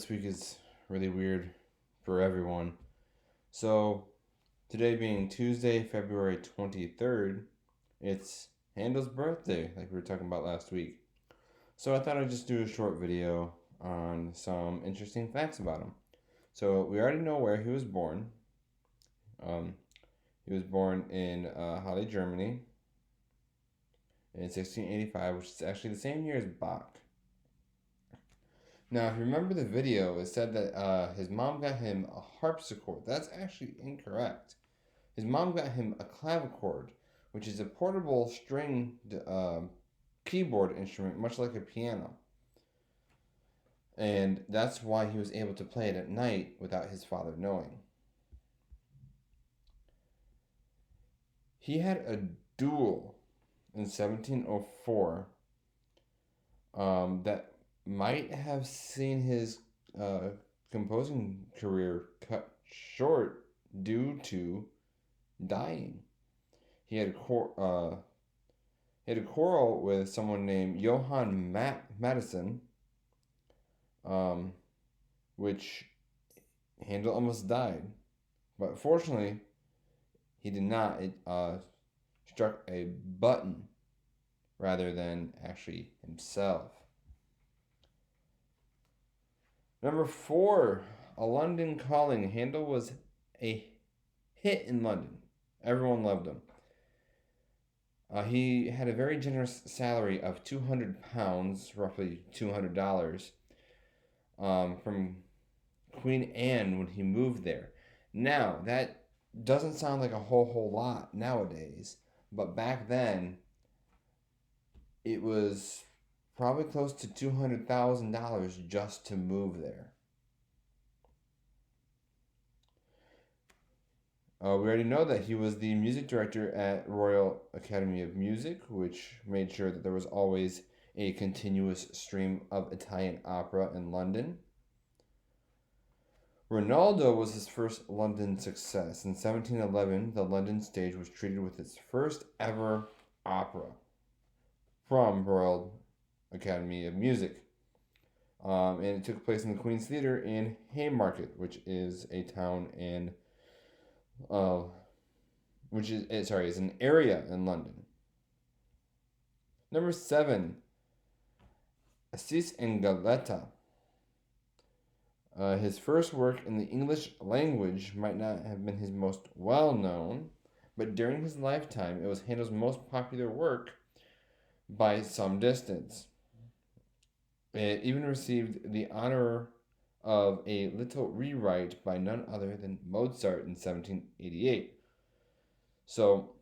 This week is really weird for everyone. So, today being Tuesday, February 23rd, it's Handel's birthday, like we were talking about last week. So, I thought I'd just do a short video on some interesting facts about him. So, we already know where he was born. Um, he was born in Halle, Germany in 1685, which is actually the same year as Bach. Now, if you remember the video, it said that his mom got him a harpsichord. That's actually incorrect. His mom got him a clavichord, which is a portable stringed keyboard instrument, much like a piano. And that's why he was able to play it at night without his father knowing. He had a duel in 1704 that might have seen his composing career cut short due to dying. He had a quarrel with someone named Johann Madison, which Handel almost died, but fortunately he did not. It struck a button rather than actually himself. Number 4, A London Calling. Handel was a hit in London. Everyone loved him. He had a very generous salary of £200, roughly $200, from Queen Anne when he moved there. Now, that doesn't sound like a whole lot nowadays, but back then, it was probably close to $200,000 just to move there. We already know that he was the music director at Royal Academy of Music, which made sure that there was always a continuous stream of Italian opera in London. Ronaldo was his first London success. In 1711, the London stage was treated with its first ever opera from Royal Academy of Music. And it took place in the Queen's Theatre in Haymarket, which is a town in is an area in London. Number 7, Assis and Galetta. His first work in the English language might not have been his most well known, but during his lifetime, it was Handel's most popular work by some distance. It even received the honor of a little rewrite by none other than Mozart in 1788. So,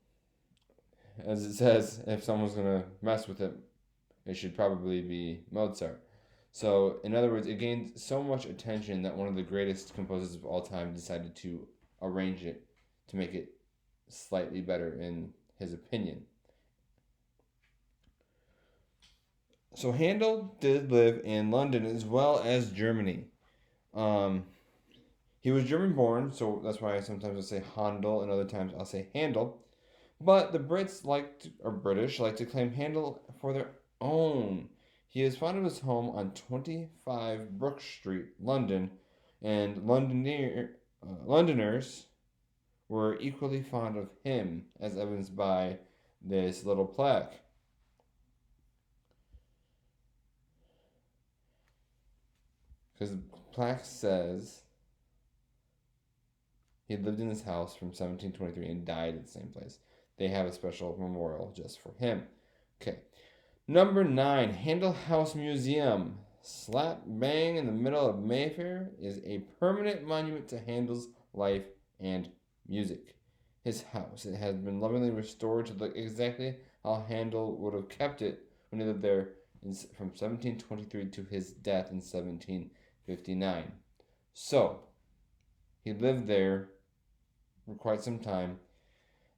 as it says, if someone's going to mess with it, it should probably be Mozart. So, in other words, it gained so much attention that one of the greatest composers of all time decided to arrange it to make it slightly better in his opinion. So, Handel did live in London as well as Germany. He was German born, so that's why sometimes I say Handel and other times I'll say Handel. But the British like to claim Handel for their own. He is fond of his home on 25 Brook Street, London, and Londoners were equally fond of him, as evidenced by this little plaque. Because the plaque says he lived in this house from 1723 and died at the same place. They have a special memorial just for him. Okay. Number 9, Handel House Museum. Slap bang in the middle of Mayfair is a permanent monument to Handel's life and music. His house, it has been lovingly restored to look exactly how Handel would have kept it when he lived there from 1723 to his death in 1759. So, he lived there for quite some time,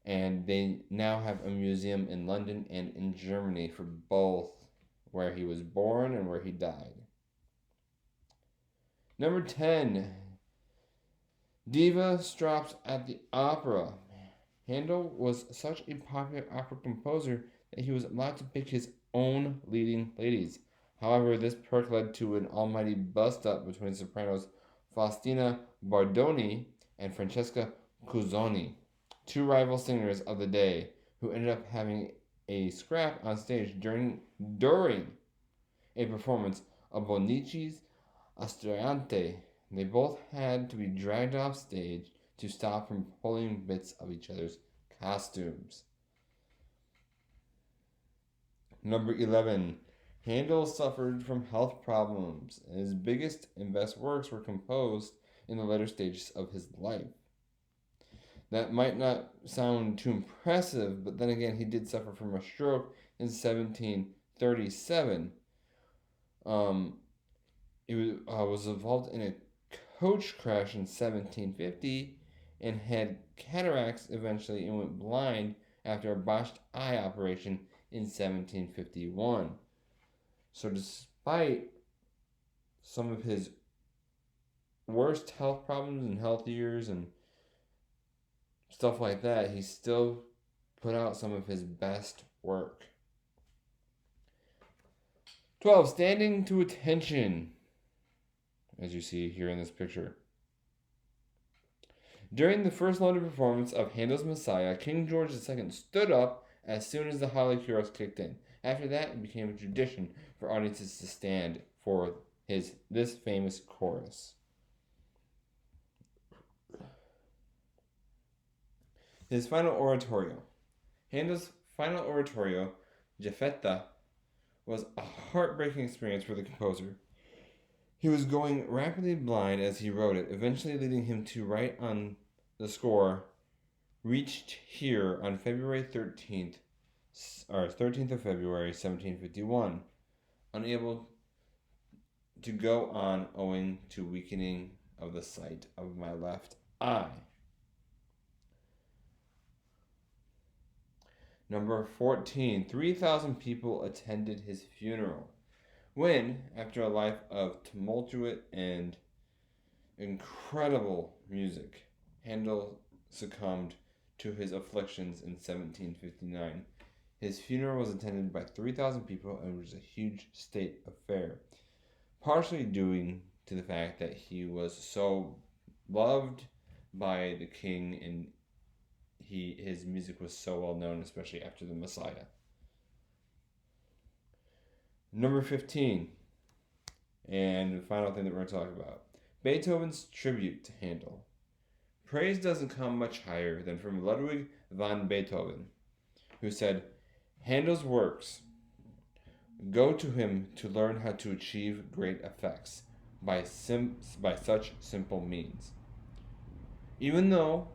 and they now have a museum in London and in Germany for both where he was born and where he died. Number 10, Diva Strops at the Opera. Handel was such a popular opera composer that he was allowed to pick his own leading ladies. However, this perk led to an almighty bust-up between sopranos Faustina Bardoni and Francesca Cuzzoni, two rival singers of the day, who ended up having a scrap on stage during a performance of Bonici's Astrante. They both had to be dragged off stage to stop from pulling bits of each other's costumes. Number 11. Handel suffered from health problems, and his biggest and best works were composed in the later stages of his life. That might not sound too impressive, but then again, he did suffer from a stroke in 1737. He was involved in a coach crash in 1750 and had cataracts eventually and went blind after a botched eye operation in 1751. So despite some of his worst health problems and health years and stuff like that, he still put out some of his best work. 12. Standing to attention, as you see here in this picture. During the first London performance of Handel's Messiah, King George II stood up as soon as the Holly chorus kicked in. After that, it became a tradition for audiences to stand for this famous chorus. His final oratorio. Handel's final oratorio, Jaffetta, was a heartbreaking experience for the composer. He was going rapidly blind as he wrote it, eventually leading him to write on the score reached here on February 13th, or 13th of February, 1751, unable to go on owing to weakening of the sight of my left eye. Number 14, 3,000 people attended his funeral. When, after a life of tumultuous and incredible music, Handel succumbed to his afflictions in 1759. His funeral was attended by 3,000 people and was a huge state affair, partially due to the fact that he was so loved by the king and his music was so well known, especially after the Messiah. Number 15, and the final thing that we're going to talk about, Beethoven's tribute to Handel. Praise doesn't come much higher than from Ludwig van Beethoven, who said, Handel's works go to him to learn how to achieve great effects by such simple means. Even though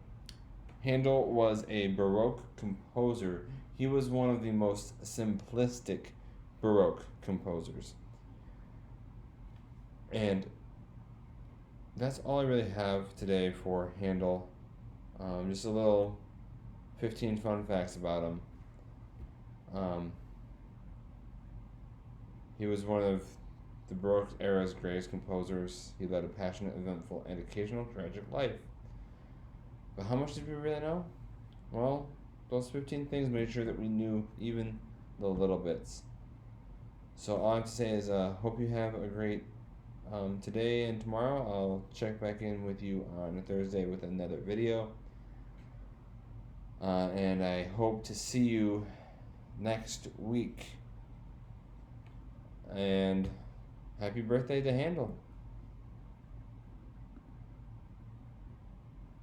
Handel was a Baroque composer, he was one of the most simplistic Baroque composers. And that's all I really have today for Handel. Just a little 15 fun facts about him. He was one of the Baroque era's greatest composers. He led a passionate, eventful, and occasional tragic life. But how much did we really know? Well, those 15 things made sure that we knew even the little bits. So all I have to say is hope you have a great today and tomorrow. I'll check back in with you on Thursday with another video. And I hope to see you next week. And happy birthday to Handel.